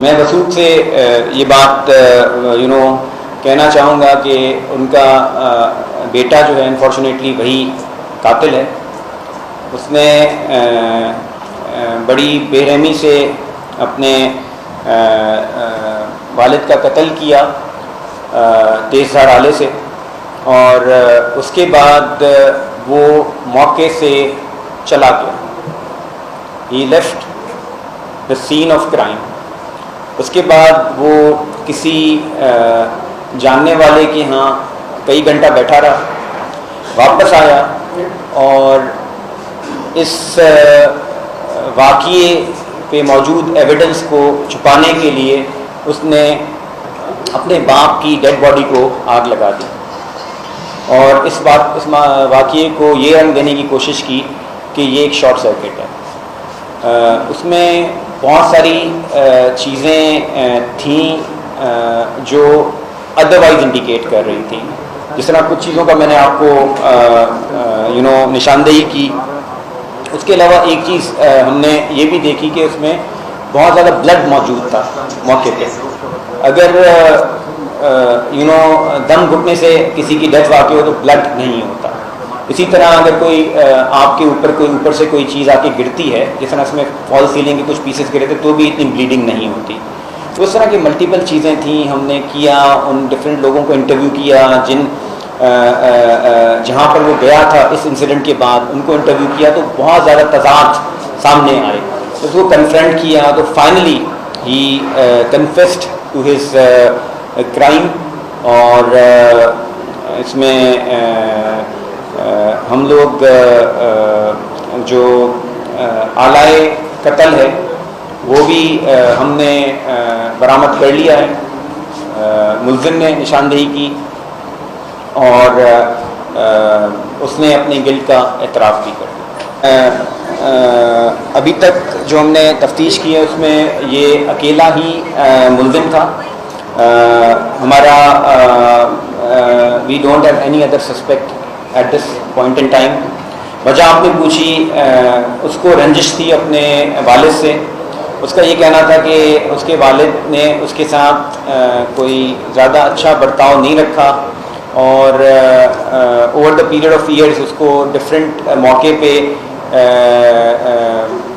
मैं वसूद से ये बात कहना चाहूँगा कि उनका बेटा जो है अनफॉर्चुनेटली वही कातिल है। उसने बड़ी बेरहमी से अपने वालिद का कत्ल किया तेज़ धार आले से, और उसके बाद वो मौके से चला गया। He left the scene of crime. उसके बाद वो किसी जानने वाले के यहाँ कई घंटा बैठा रहा, वापस आया और इस वाक़ये पे मौजूद एविडेंस को छुपाने के लिए उसने अपने बाप की डेड बॉडी को आग लगा दी और इस वाक़ये को ये रंग देने की कोशिश की कि ये एक शॉर्ट सर्किट है। उसमें बहुत सारी चीज़ें थीं जो अदरवाइज़ इंडिकेट कर रही थी। जिस तरह कुछ चीज़ों का मैंने आपको निशानदेही की। उसके अलावा एक चीज़ हमने ये भी देखी कि उसमें बहुत ज़्यादा ब्लड मौजूद था मौके पे। अगर दम घुटने से किसी की डेथ वाक़ई हो तो ब्लड नहीं होता। इसी तरह अगर कोई आपके ऊपर से कोई चीज़ आके गिरती है, जिस तरह इसमें फॉल सीलिंग के कुछ पीसेस गिरे थे, तो भी इतनी ब्लीडिंग नहीं होती। तो इस तरह की मल्टीपल चीज़ें थी। हमने किया, उन डिफरेंट लोगों को इंटरव्यू किया जहाँ पर वो गया था इस इंसिडेंट के बाद, उनको इंटरव्यू किया तो बहुत ज़्यादा तज़ाद सामने आए। तो उसको कन्फ्रंट किया तो finally he confessed to his crime. और इसमें हम लोग जो आलाए कत्ल है वो भी हमने बरामद कर लिया है। मुल्ज़िम ने निशानदेही की और उसने अपने गिल्ट का एतराफ़ भी कर दिया। अभी तक जो हमने तफ्तीश की है उसमें ये अकेला ही मुल्ज़िम था। हमारा we don't have any other suspect at this point in time. वजह आपने पूछी, उसको रंजिश थी अपने वालिद से। उसका ये कहना था कि उसके वालिद ने उसके साथ कोई ज़्यादा अच्छा बर्ताव नहीं रखा और over the period of years उसको डिफरेंट मौके पे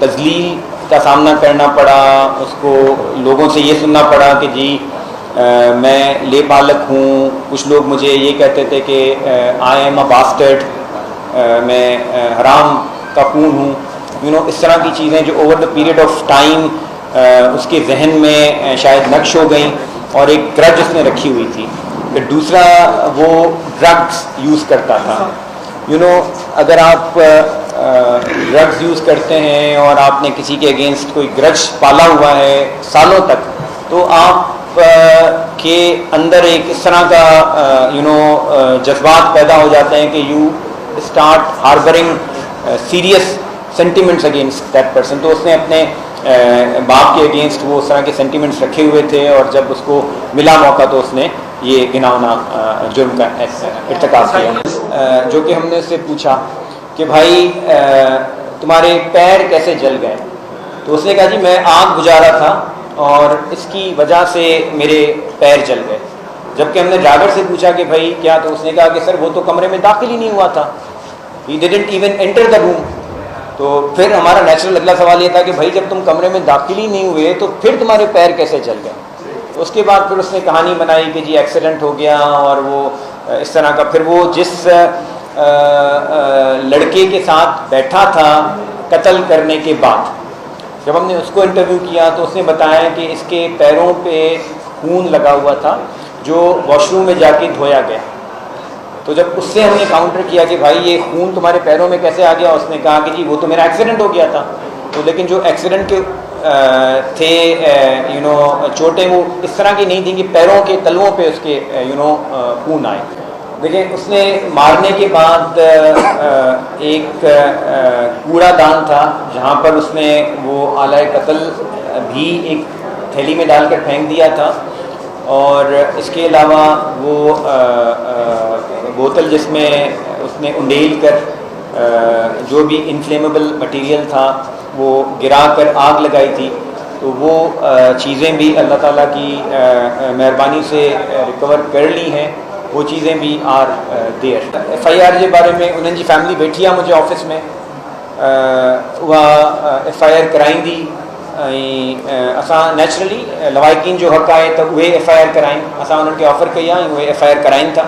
तज़लील का सामना करना पड़ा। उसको लोगों से ये सुनना पड़ा कि जी मैं ले पालक हूँ। कुछ लोग मुझे ये कहते थे कि आई एम अ बास्टर्ड, मैं हराम का खून हूँ। इस तरह की चीज़ें जो over the period of time उसके जहन में शायद नक्श हो गई और एक ग्रज उसने रखी हुई थी। फिर दूसरा, वो ड्रग्स यूज़ करता था। अगर आप ड्रग्स यूज़ करते हैं और आपने किसी के अगेंस्ट कोई ग्रज पाला हुआ है सालों तक, तो आप के अंदर एक इस तरह का जज्बात पैदा हो जाते हैं कि you start harbouring serious sentiments against that person. तो उसने अपने बाप के अगेंस्ट वो उस तरह के सेंटिमेंट्स रखे हुए थे और जब उसको मिला मौका तो उसने ये घिनौना जुर्म का इर्तिकाब किया। जो कि हमने उससे पूछा कि भाई तुम्हारे पैर कैसे जल गए, तो उसने कहा जी मैं आग बुझा रहा था और इसकी वजह से मेरे पैर जल गए। जबकि हमने ड्राइवर से पूछा कि भाई क्या, तो उसने कहा कि सर वो तो कमरे में दाखिल ही नहीं हुआ था, he didn't even enter the room. तो फिर हमारा नेचुरल अगला सवाल ये था कि भाई जब तुम कमरे में दाखिल ही नहीं हुए तो फिर तुम्हारे पैर कैसे जल गए। तो उसके बाद फिर उसने कहानी बनाई कि जी एक्सीडेंट हो गया और वो इस तरह का। फिर वो जिस लड़के के साथ बैठा था कत्ल करने के बाद, जब हमने उसको इंटरव्यू किया तो उसने बताया कि इसके पैरों पे खून लगा हुआ था जो वॉशरूम में जाके धोया गया। तो जब उससे हमने काउंटर किया कि भाई ये खून तुम्हारे पैरों में कैसे आ गया, उसने कहा कि जी वो तो मेरा एक्सीडेंट हो गया था। तो लेकिन जो एक्सीडेंट के थे चोटें वो इस तरह की नहीं थी कि पैरों के तलवों पे उसके खून आए। देखिए, उसने मारने के बाद एक कूड़ादान था जहाँ पर उसने वो आलाए कत्ल भी एक थैली में डालकर फेंक दिया था और इसके अलावा वो बोतल जिसमें उसने उंडेल कर जो भी इनफ्लेमेबल मटेरियल था वो गिरा कर आग लगाई थी। तो वो चीज़ें भी अल्लाह ताला की मेहरबानी से रिकवर कर ली हैं, वो चीज़ें भी आर देयर। FIR जे बारे में उन्हनि जी फैमिली बैठी आहे मुंहिंजे ऑफिस में, उहा FIR कराईंदी ऐं असां नेचुरली लवाइकीन जो हक़ आहे त उहे FIR कराइनि। असां उन्हनि खे ऑफर कई आहे ऐं उहे FIR कराइनि था,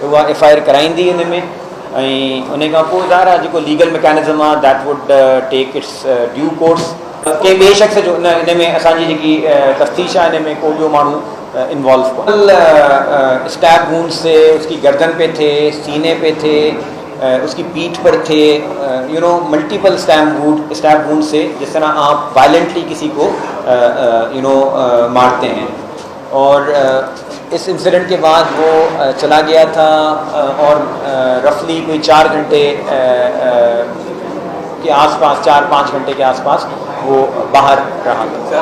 उहा FIR कराईंदी इन में। ऐं उन खां पोइ ज़ाहिर आहे जेको लीगल मैकेनिज़म आहे that would take its due course. कंहिं ॿिए शख़्स जो इन में असांजी जेकी तफ्तीश आहे इन में को ॿियो माण्हू इन्वॉल्व कोन्हे। स्टैब वूंड से उसकी गर्दन पे थे, सीने पे थे, उसकी पीठ पर थे, मल्टीपल स्टैब वूंड से, जिस तरह आप वायलेंटली किसी को मारते हैं। और इस इंसिडेंट के बाद वो चला गया था और रफली कोई 4 घंटे के आसपास, 4-5 घंटे के आसपास वो बाहर रहा था।